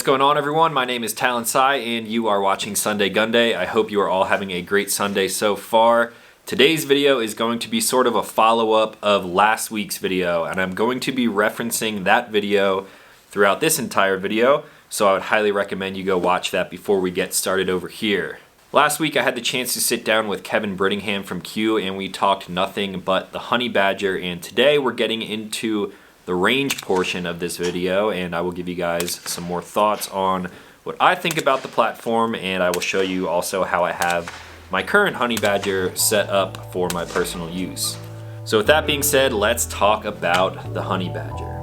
What's going on, everyone? My name is Talon Sai and you are watching Sunday GUNDAY. I hope you are all having a great Sunday so far. Today's video is going to be sort of a follow-up of last week's video, and I'm going to be referencing that video throughout this entire video, so I would highly recommend you go watch that before we get started over here. Last week I had the chance to sit down with Kevin Brittingham from Q and we talked nothing but the honey badger, and today we're getting into the range portion of this video, and I will give you guys some more thoughts on what I think about the platform, and I will show you also how I have my current honey badger set up for my personal use. So with that being said, let's talk about the honey badger.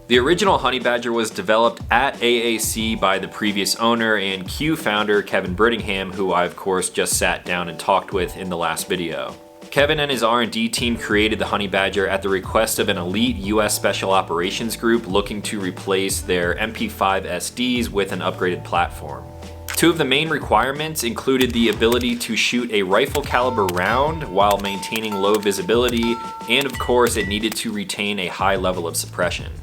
The original honey badger was developed at AAC by the previous owner and Q founder Kevin Brittingham, who I of course just sat down and talked with in the last video. Kevin and his R&D team created the honey badger at the request of an elite US Special Operations group looking to replace their MP5 SDs with an upgraded platform. Two of the main requirements included the ability to shoot a rifle caliber round while maintaining low visibility, and of course it needed to retain a high level of suppression.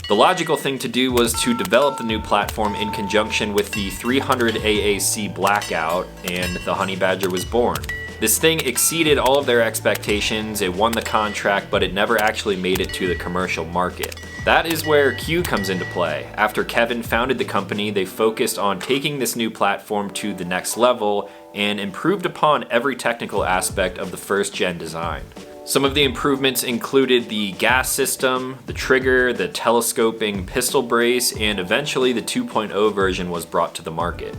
The logical thing to do was to develop the new platform in conjunction with the 300 AAC Blackout, and the honey badger was born. This thing exceeded all of their expectations, it won the contract, but it never actually made it to the commercial market. That is where Q comes into play. After Kevin founded the company, they focused on taking this new platform to the next level and improved upon every technical aspect of the first gen design. Some of the improvements included the gas system, the trigger, the telescoping pistol brace, and eventually the 2.0 version was brought to the market.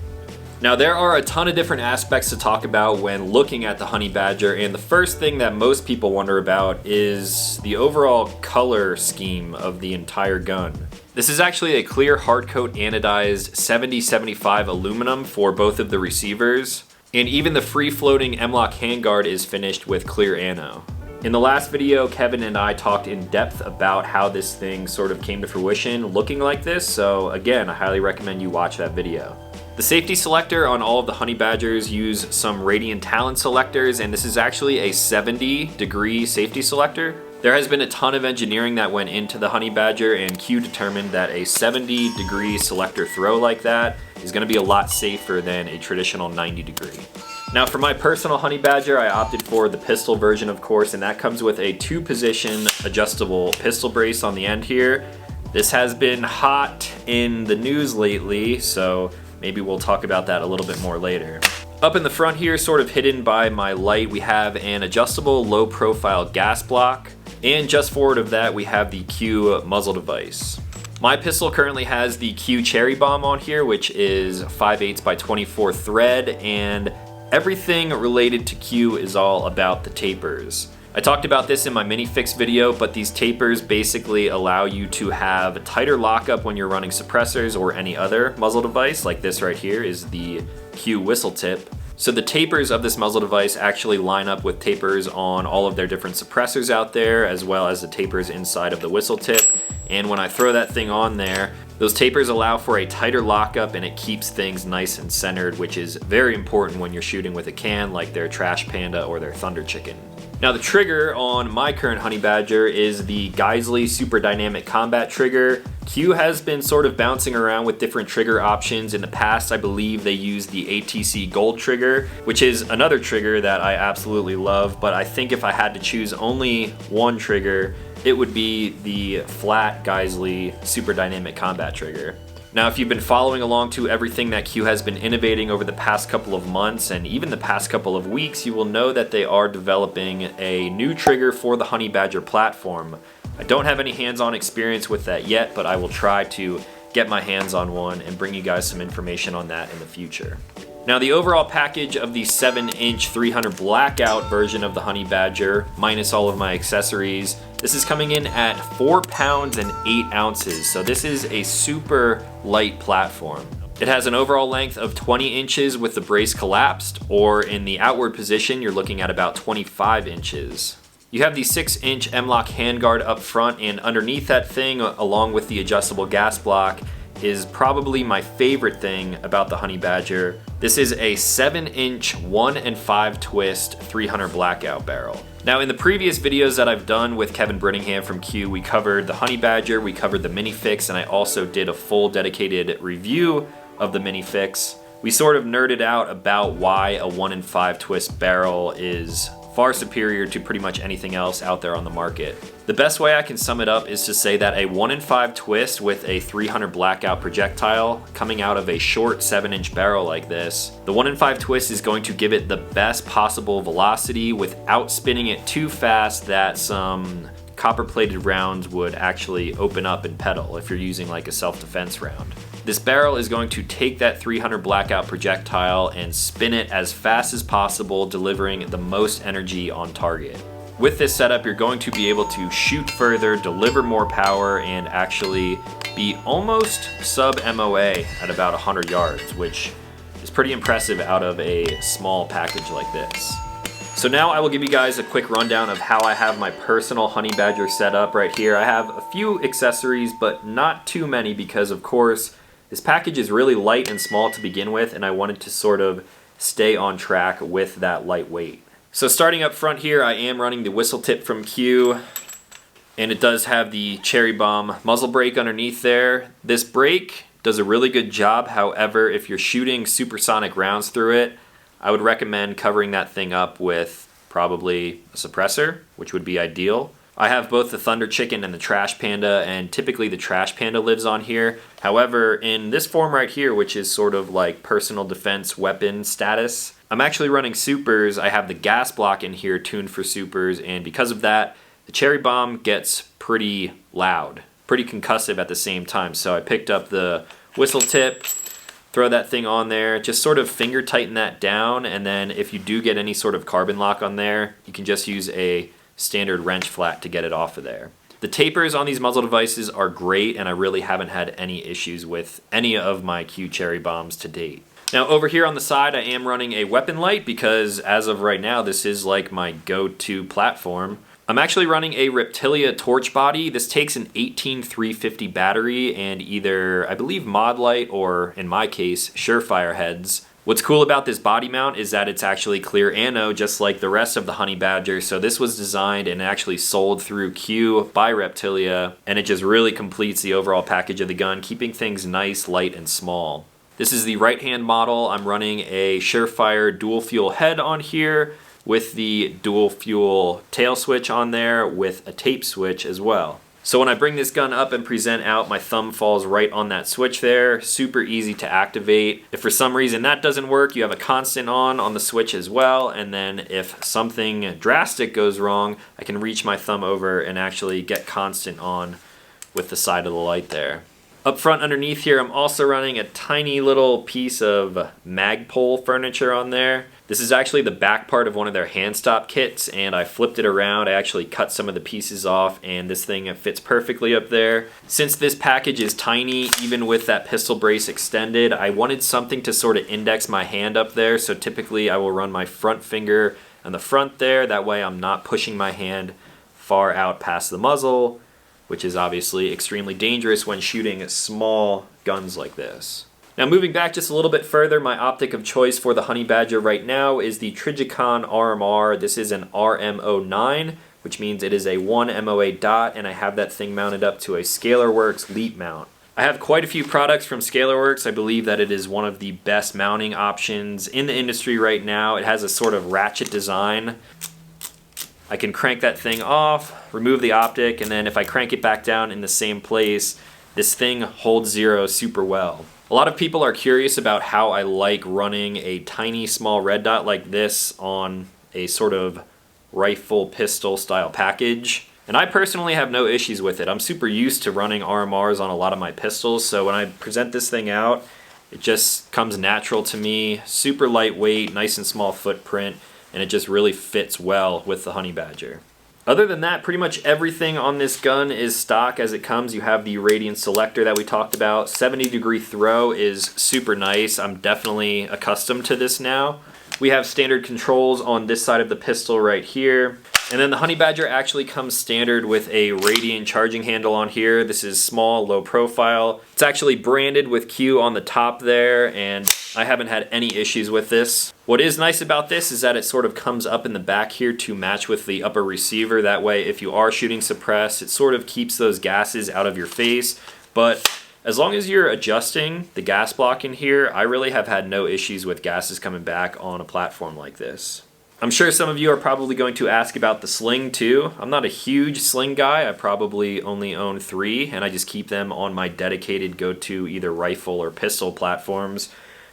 Now there are a ton of different aspects to talk about when looking at the honey badger, and the first thing that most people wonder about is the overall color scheme of the entire gun. This is actually a clear hardcoat anodized 7075 aluminum for both of the receivers, and even the free-floating M-LOK handguard is finished with clear ano. In the last video, Kevin and I talked in depth about how this thing sort of came to fruition looking like this, so again, I highly recommend you watch that video. The safety selector on all of the honey badgers use some Radian Talon selectors, and this is actually a 70-degree safety selector. There has been a ton of engineering that went into the honey badger, and Q determined that a 70-degree selector throw like that is going to be a lot safer than a traditional 90-degree. Now for my personal honey badger, I opted for the pistol version, of course, and that comes with a 2-position adjustable pistol brace on the end here. This has been hot in the news lately, so maybe we'll talk about that a little bit more later. Up in the front here, sort of hidden by my light, we have an adjustable low-profile gas block, and just forward of that we have the Q muzzle device. My pistol currently has the Q cherry bomb on here, which is 5/8 by 24 thread, and everything related to Q is all about the tapers. I talked about this in my mini fix video, but these tapers basically allow you to have a tighter lockup when you're running suppressors or any other muzzle device, like this right here is the Q whistle tip. So the tapers of this muzzle device actually line up with tapers on all of their different suppressors out there, as well as the tapers inside of the whistle tip. And when I throw that thing on there, those tapers allow for a tighter lockup and it keeps things nice and centered, which is very important when you're shooting with a can like their Trash Panda or their Thunder Chicken. Now the trigger on my current honey badger is the Geissele Super Dynamic Combat trigger. Q has been sort of bouncing around with different trigger options. In the past, I believe they used the ATC Gold trigger, which is another trigger that I absolutely love, but I think if I had to choose only one trigger, it would be the flat Geissele Super Dynamic Combat trigger. Now, if you've been following along to everything that Q has been innovating over the past couple of months and even the past couple of weeks, you will know that they are developing a new trigger for the honey badger platform. I don't have any hands-on experience with that yet, but I will try to get my hands on one and bring you guys some information on that in the future. Now the overall package of the 7-inch 300 Blackout version of the honey badger, minus all of my accessories, this is coming in at 4 pounds and 8 ounces, so this is a super light platform. It has an overall length of 20 inches with the brace collapsed, or in the outward position you're looking at about 25 inches. You have the 6-inch M-LOK handguard up front, and underneath that thing, along with the adjustable gas block, is probably my favorite thing about the Honey Badger. This is a 7-inch 1 5 twist 300 blackout barrel. Now in the previous videos that I've done with Kevin Brittingham from Q, we covered the Honey Badger, we covered the Mini Fix, and I also did a full dedicated review of the Mini Fix. We sort of nerded out about why a 1 5 twist barrel is far superior to pretty much anything else out there on the market. The best way I can sum it up is to say that a 1 5 twist with a 300 blackout projectile coming out of a short 7-inch barrel like this, the 1 5 twist is going to give it the best possible velocity without spinning it too fast that some copper-plated rounds would actually open up and pedal if you're using like a self-defense round. This barrel is going to take that 300 blackout projectile and spin it as fast as possible, delivering the most energy on target. With this setup, you're going to be able to shoot further, deliver more power, and actually be almost sub MOA at about 100 yards, which is pretty impressive out of a small package like this. So now I will give you guys a quick rundown of how I have my personal Honey Badger set up right here. I have a few accessories, but not too many because, of course, this package is really light and small to begin with, and I wanted to sort of stay on track with that light weight. So starting up front here, I am running the whistle tip from Q, and it does have the Cherry Bomb muzzle brake underneath there. This brake does a really good job. However, if you're shooting supersonic rounds through it, I would recommend covering that thing up with probably a suppressor, which would be ideal. I have both the Thunder Chicken and the Trash Panda, and typically the Trash Panda lives on here. However, in this form right here, which is sort of like personal defense weapon status, I'm actually running supers. I have the gas block in here tuned for supers, and because of that, the Cherry Bomb gets pretty loud, pretty concussive at the same time. So I picked up the whistle tip, throw that thing on there, just sort of finger tighten that down, and then if you do get any sort of carbon lock on there, you can just use a standard wrench flat to get it off of there. The tapers on these muzzle devices are great, and I really haven't had any issues with any of my Q Cherry Bombs to date. Now over here on the side, I am running a weapon light because as of right now, this is like my go-to platform. I'm actually running a Reptilia torch body. This takes an 18350 battery and either, I believe, Mod Light or, in my case, Surefire heads. What's cool about this body mount is that it's actually clear anode, just like the rest of the Honey Badger. So this was designed and actually sold through Q by Reptilia, and it just really completes the overall package of the gun, keeping things nice, light, and small. This is the right-hand model. I'm running a Surefire dual fuel head on here with the dual fuel tail switch on there with a tape switch as well. So when I bring this gun up and present out, my thumb falls right on that switch there. Super easy to activate. If for some reason that doesn't work, you have a constant on the switch as well. And then if something drastic goes wrong, I can reach my thumb over and actually get constant on with the side of the light there. Up front underneath here, I'm also running a tiny little piece of Magpole furniture on there. This is actually the back part of one of their hand stop kits, and I flipped it around. I actually cut some of the pieces off, and this thing fits perfectly up there. Since this package is tiny, even with that pistol brace extended, I wanted something to sort of index my hand up there, so typically I will run my front finger on the front there. That way I'm not pushing my hand far out past the muzzle, which is obviously extremely dangerous when shooting small guns like this. Now moving back just a little bit further, my optic of choice for the Honey Badger right now is the Trijicon RMR. This is an RMO9, which means it is a 1 MOA dot, and I have that thing mounted up to a Scalarworks Leap mount. I have quite a few products from Scalarworks. I believe that it is one of the best mounting options in the industry right now. It has a sort of ratchet design. I can crank that thing off, remove the optic, and then if I crank it back down in the same place, this thing holds zero super well. A lot of people are curious about how I like running a tiny small red dot like this on a sort of rifle pistol style package. And I personally have no issues with it. I'm super used to running RMRs on a lot of my pistols, so when I present this thing out, it just comes natural to me. Super lightweight, nice and small footprint, and it just really fits well with the Honey Badger. Other than that, pretty much everything on this gun is stock as it comes. You have the radiance selector that we talked about. 70-degree throw is super nice. I'm definitely accustomed to this now. We have standard controls on this side of the pistol right here. And then the Honey Badger actually comes standard with a Radiant charging handle on here. This is small, low profile. It's actually branded with Q on the top there, and I haven't had any issues with this. What is nice about this is that it sort of comes up in the back here to match with the upper receiver. That way, if you are shooting suppress, it sort of keeps those gases out of your face. But as long as you're adjusting the gas block in here, I really have had no issues with gases coming back on a platform like this. I'm sure some of you are probably going to ask about the Sling too. I'm not a huge Sling guy. I probably only own 3, and I just keep them on my dedicated go-to either rifle or pistol platforms.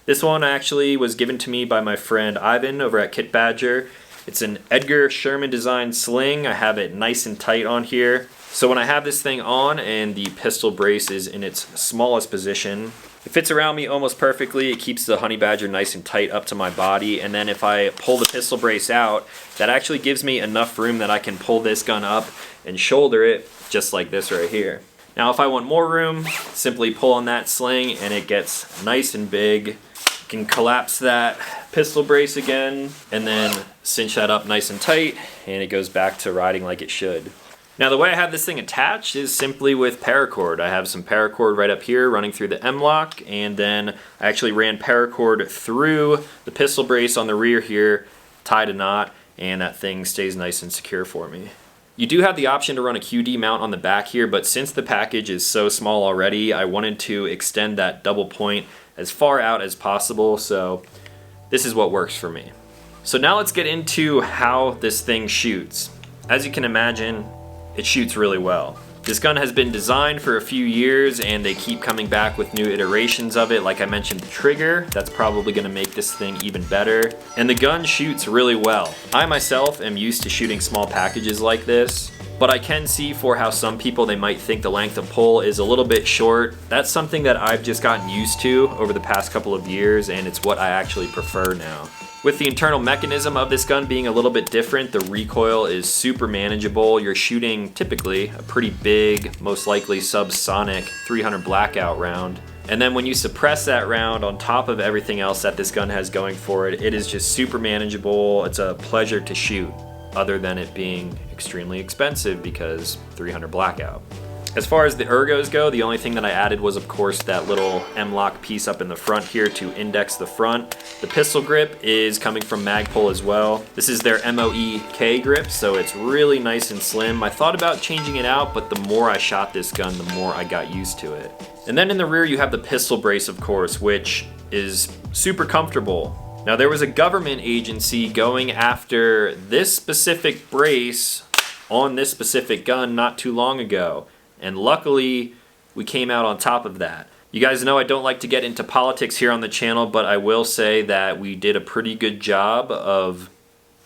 This one actually was given to me by my friend Ivan over at Kit Badger. It's an Edgar Sherman designed sling. I have it nice and tight on here. So when I have this thing on and the pistol brace is in its smallest position, it fits around me almost perfectly. It keeps the Honey Badger nice and tight up to my body. And then if I pull the pistol brace out, that actually gives me enough room that I can pull this gun up and shoulder it just like this right here. Now if I want more room, simply pull on that sling and it gets nice and big. You can collapse that pistol brace again and then cinch that up nice and tight, and it goes back to riding like it should. Now the way I have this thing attached is simply with paracord. I have some paracord right up here running through the M-lock, and then I actually ran paracord through the pistol brace on the rear here, tied a knot, and that thing stays nice and secure for me. You do have the option to run a QD mount on the back here, but since the package is so small already, I wanted to extend that double point as far out as possible, so this is what works for me. So now let's get into how this thing shoots. As you can imagine, it shoots really well. This gun has been designed for a few years and they keep coming back with new iterations of it. Like I mentioned, the trigger, that's probably gonna make this thing even better. And the gun shoots really well. I myself am used to shooting small packages like this, but I can see for how some people, they might think the length of pull is a little bit short. That's something that I've just gotten used to over the past couple of years, and it's what I actually prefer now. With the internal mechanism of this gun being a little bit different, the recoil is super manageable. You're shooting typically a pretty big, most likely subsonic 300 blackout round. And then when you suppress that round on top of everything else that this gun has going for it, it is just super manageable. It's a pleasure to shoot, other than it being extremely expensive because 300 blackout. As far as the ergos go, the only thing that I added was of course that little M-lock piece up in the front here to index the front. The pistol grip is coming from Magpul as well. This is their MOE-K grip, so it's really nice and slim. I thought about changing it out, but the more I shot this gun, the more I got used to it. And then in the rear you have the pistol brace, of course, which is super comfortable. Now there was a government agency going after this specific brace on this specific gun not too long ago. And luckily, we came out on top of that. You guys know I don't like to get into politics here on the channel, but I will say that we did a pretty good job of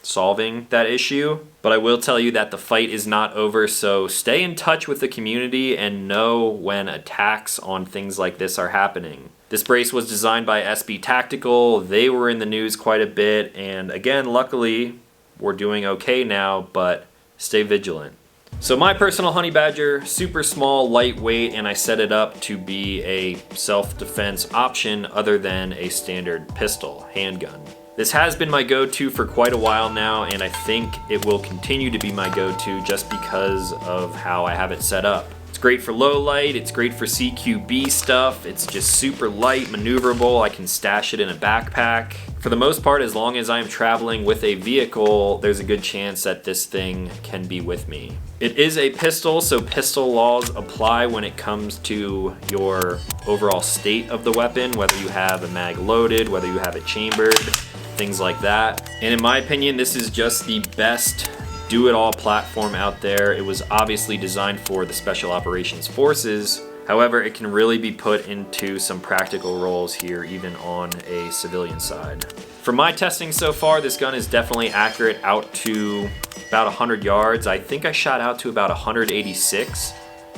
solving that issue. But I will tell you that the fight is not over, so stay in touch with the community and know when attacks on things like this are happening. This brace was designed by SB Tactical. They were in the news quite a bit, and again, luckily, we're doing okay now, but stay vigilant. So my personal Honey Badger, super small, lightweight, and I set it up to be a self-defense option other than a standard pistol, handgun. This has been my go-to for quite a while now, and I think it will continue to be my go-to just because of how I have it set up. It's great for low light, it's great for CQB stuff, it's just super light, maneuverable, I can stash it in a backpack. For the most part, as long as I'm traveling with a vehicle, there's a good chance that this thing can be with me. It is a pistol, so pistol laws apply when it comes to your overall state of the weapon, whether you have a mag loaded, whether you have it chambered, things like that. And in my opinion, this is just the best do-it-all platform out there. It was obviously designed for the Special Operations Forces. However, it can really be put into some practical roles here, even on a civilian side. For my testing so far, this gun is definitely accurate out to about 100 yards. I think I shot out to about 186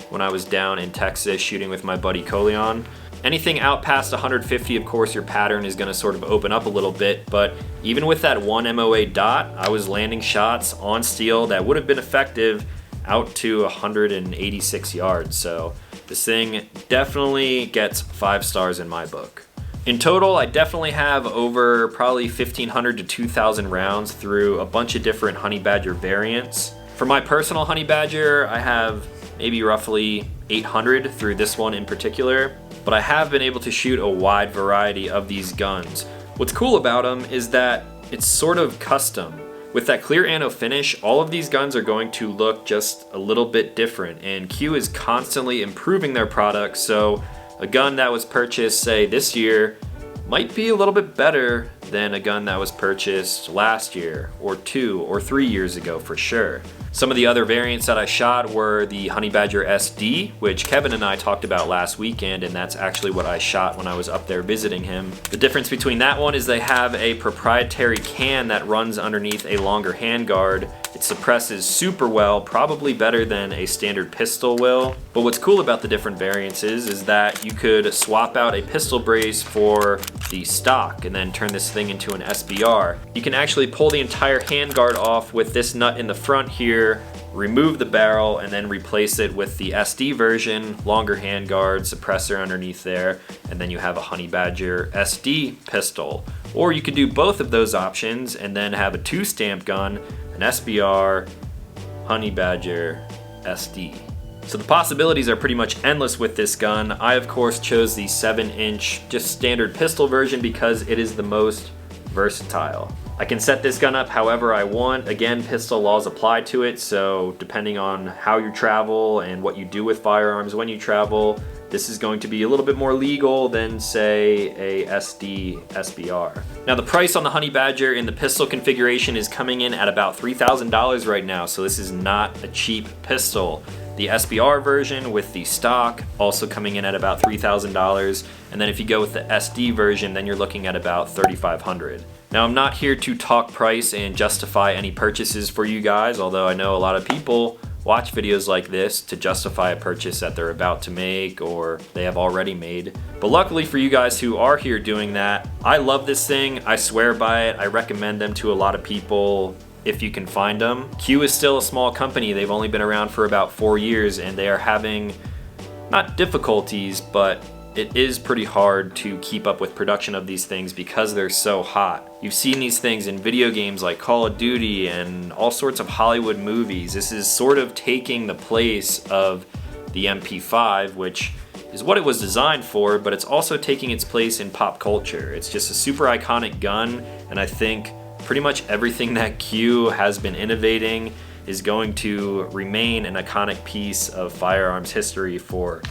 when I was down in Texas shooting with my buddy Coleon. Anything out past 150, of course, your pattern is going to sort of open up a little bit, but even with that one MOA dot, I was landing shots on steel that would have been effective out to 186 yards, so this thing definitely gets 5 stars in my book. In total, I definitely have over probably 1,500 to 2,000 rounds through a bunch of different honey badger variants. For my personal honey badger, I have maybe roughly 800 through this one in particular, but I have been able to shoot a wide variety of these guns. What's cool about them is that it's sort of custom. With that clear anno finish, all of these guns are going to look just a little bit different, and Q is constantly improving their products, so a gun that was purchased, say, this year might be a little bit better than a gun that was purchased last year, or 2 or 3 years ago for sure. Some of the other variants that I shot were the Honey Badger SD, which Kevin and I talked about last weekend, and that's actually what I shot when I was up there visiting him. The difference between that one is they have a proprietary can that runs underneath a longer handguard. It suppresses super well, probably better than a standard pistol will. But what's cool about the different variants is that you could swap out a pistol brace for the stock and then turn this thing into an SBR. You can actually pull the entire handguard off with this nut in the front here, remove the barrel, and then replace it with the SD version, longer handguard, suppressor underneath there, and then you have a Honey Badger SD pistol. Or you could do both of those options and then have a 2-stamp gun, an SBR, Honey Badger, SD. So the possibilities are pretty much endless with this gun. I of course chose the 7-inch just standard pistol version because it is the most versatile. I can set this gun up however I want. Again, pistol laws apply to it, so depending on how you travel and what you do with firearms when you travel, this is going to be a little bit more legal than, say, a SD SBR. Now the price on the Honey Badger in the pistol configuration is coming in at about $3,000 right now, so this is not a cheap pistol. The SBR version with the stock also coming in at about $3,000, and then if you go with the SD version, then you're looking at about $3,500. Now I'm not here to talk price and justify any purchases for you guys, although I know a lot of people watch videos like this to justify a purchase that they're about to make or they have already made. But luckily for you guys who are here doing that, I love this thing, I swear by it, I recommend them to a lot of people if you can find them. Q is still a small company, they've only been around for about 4 years and they are having, not difficulties, but it is pretty hard to keep up with production of these things because they're so hot. You've seen these things in video games like Call of Duty and all sorts of Hollywood movies. This is sort of taking the place of the MP5, which is what it was designed for, but it's also taking its place in pop culture. It's just a super iconic gun, and I think pretty much everything that Q has been innovating is going to remain an iconic piece of firearms history for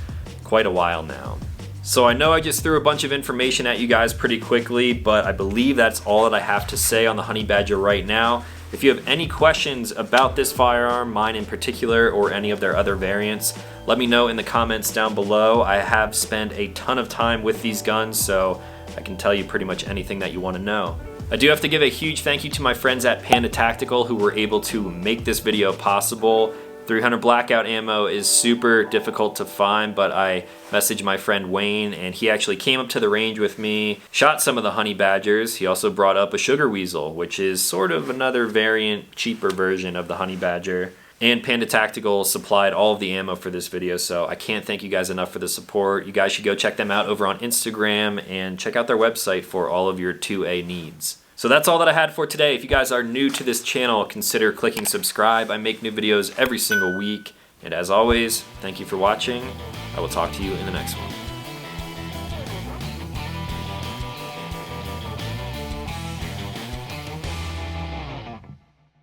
quite a while now. So I know I just threw a bunch of information at you guys pretty quickly, but I believe that's all that I have to say on the Honey Badger right now. If you have any questions about this firearm, mine in particular, or any of their other variants, let me know in the comments down below. I have spent a ton of time with these guns, so I can tell you pretty much anything that you want to know. I do have to give a huge thank you to my friends at Panda Tactical who were able to make this video possible. 300 blackout ammo is super difficult to find, but I messaged my friend Wayne and he actually came up to the range with me, shot some of the Honey Badgers. He also brought up a Sugar Weasel, which is sort of another variant, cheaper version of the Honey Badger. And Panda Tactical supplied all of the ammo for this video, so I can't thank you guys enough for the support. You guys should go check them out over on Instagram and check out their website for all of your 2A needs. So that's all that I had for today. If you guys are new to this channel, consider clicking subscribe. I make new videos every single week. And as always, thank you for watching. I will talk to you in the next one.